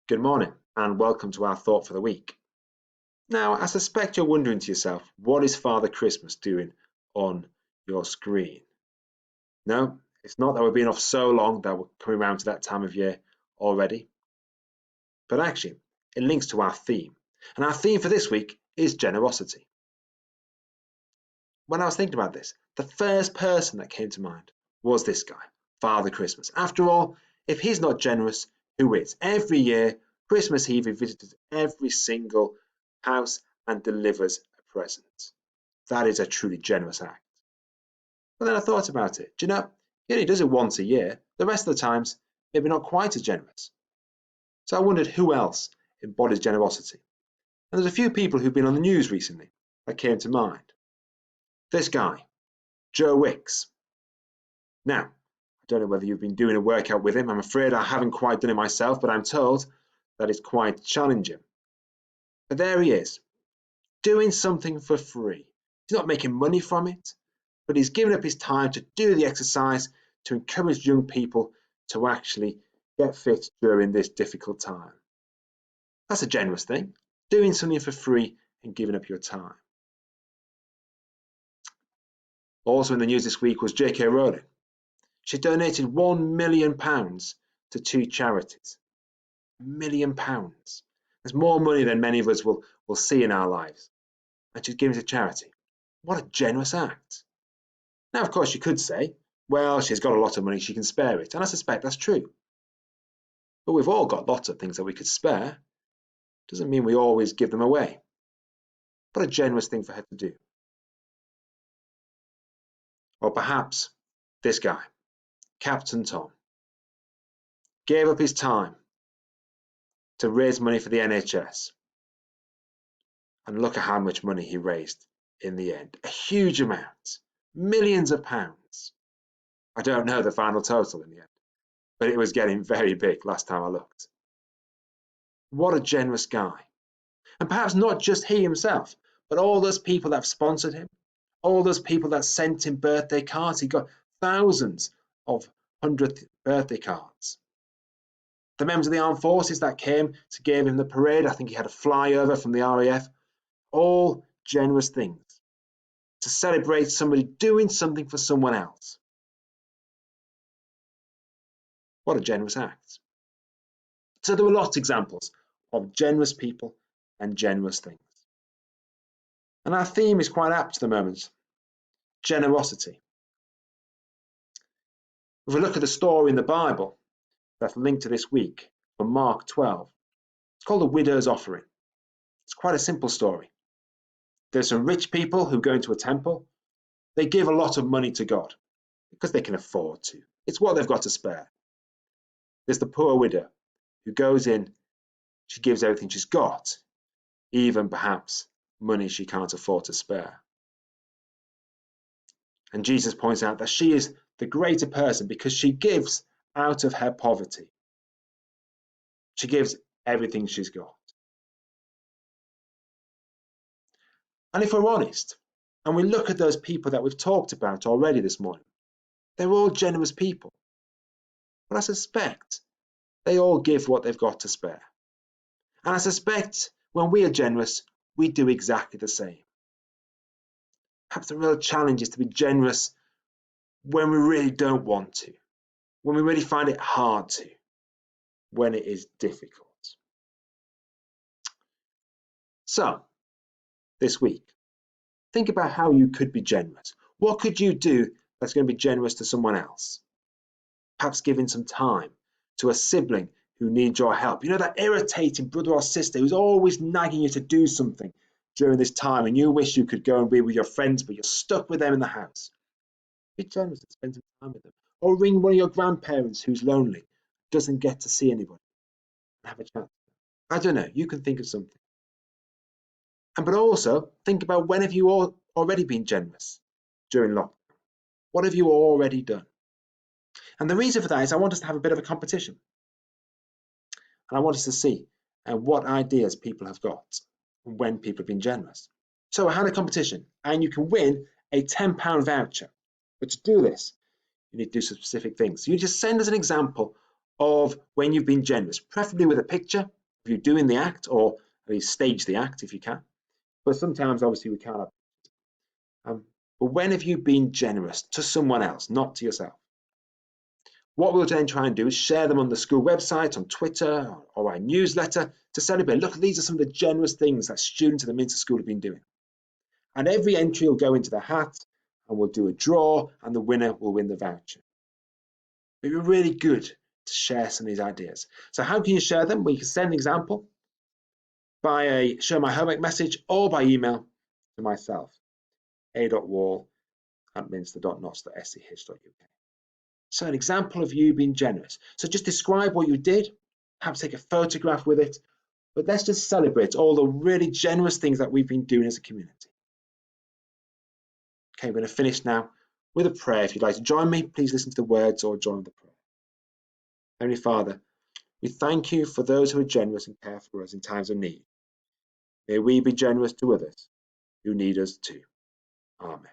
Good morning and welcome to our thought for the week. Now, I suspect you're wondering to yourself, what is Father Christmas doing on your screen? No, it's not that we've been off so long that we're coming around to that time of year already. But actually, it links to our theme. And our theme for this week is generosity. When I was thinking about this, the first person that came to mind was this guy, Father Christmas. After all, if he's not generous, who is? Every year, Christmas Eve, he visits every single house and delivers a present. That is a truly generous act. But then I thought about it. Do you know, he only does it once a year. The rest of the times, maybe not quite as generous. So I wondered who else embodies generosity. And there's a few people who've been on the news recently that came to mind. This guy, Wicks. Now, I don't know whether you've been doing a workout with him. I'm afraid I haven't quite done it myself, but I'm told that it's quite challenging. But there he is, doing something for free. He's not making money from it, but he's given up his time to do the exercise to encourage young people to actually get fit during this difficult time. That's a generous thing, doing something for free and giving up your time. Also in the news this week was J.K. Rowling. She donated £1 million to 2 charities. £1 million. There's more money than many of us will see in our lives. And she's giving to charity. What a generous act. Now, of course, you could say, well, she's got a lot of money, she can spare it. And I suspect that's true. But we've all got lots of things that we could spare. Doesn't mean we always give them away. What a generous thing for her to do. Or perhaps this guy, Captain Tom, gave up his time to raise money for the NHS. And look at how much money he raised in the end. A huge amount. Millions of pounds. I don't know the final total in the end, but it was getting very big last time I looked. What a generous guy. And perhaps not just he himself, but all those people that have sponsored him, all those people that sent him birthday cards. He got thousands of 100th birthday cards. The members of the armed forces that came to give him the parade, I think he had a flyover from the RAF, all generous things to celebrate somebody doing something for someone else. What a generous act. So there were lots of examples of generous people and generous things. And our theme is quite apt at the moment, generosity. If we look at the story in the Bible that's linked to this week from Mark 12, it's called the widow's offering. It's quite a simple story. There's some rich people who go into a temple. They give a lot of money to God because they can afford to. It's what they've got to spare. There's the poor widow who goes in, she gives everything she's got, even perhaps money she can't afford to spare. And Jesus points out that she is the greater person because she gives out of her poverty. She gives everything she's got. And if we're honest, and we look at those people that we've talked about already this morning, they're all generous people. But I suspect they all give what they've got to spare. And I suspect when we are generous, we do exactly the same. Perhaps the real challenge is to be generous when we really don't want to, when we really find it hard to, when it is difficult. So, this week, think about how you could be generous. What could you do that's going to be generous to someone else? Perhaps giving some time to a sibling who needs your help. You know, that irritating brother or sister who's always nagging you to do something during this time and you wish you could go and be with your friends, but you're stuck with them in the house. Be generous and spend some time with them. Or ring one of your grandparents who's lonely, doesn't get to see anybody, and have a chat. I don't know, you can think of something. But also, think about when have you all already been generous during lockdown? What have you already done? And the reason for that is I want us to have a bit of a competition. And I want us to see what ideas people have got when people have been generous. So I had a competition and you can win a £10 voucher. But to do this, you need to do some specific things. So you just send us an example of when you've been generous, preferably with a picture if you're doing the act, or at least stage the act if you can. But sometimes, obviously, we can't. But when have you been generous to someone else, not to yourself? What we'll then try and do is share them on the school website, on Twitter, or our newsletter to celebrate. Look, these are some of the generous things that students at the Minster School have been doing. And every entry will go into the hat, and we'll do a draw, and the winner will win the voucher. It'd be really good to share some of these ideas. So how can you share them? Well, you can send an example by a show my homework message or by email to myself, a.wall@minster.nos.sch.uk. So an example of you being generous. So just describe what you did, perhaps take a photograph with it, but let's just celebrate all the really generous things that we've been doing as a community. Okay, we're going to finish now with a prayer. If you'd like to join me, please listen to the words or join the prayer. Heavenly Father, we thank you for those who are generous and care for us in times of need. May we be generous to others who need us too. Amen.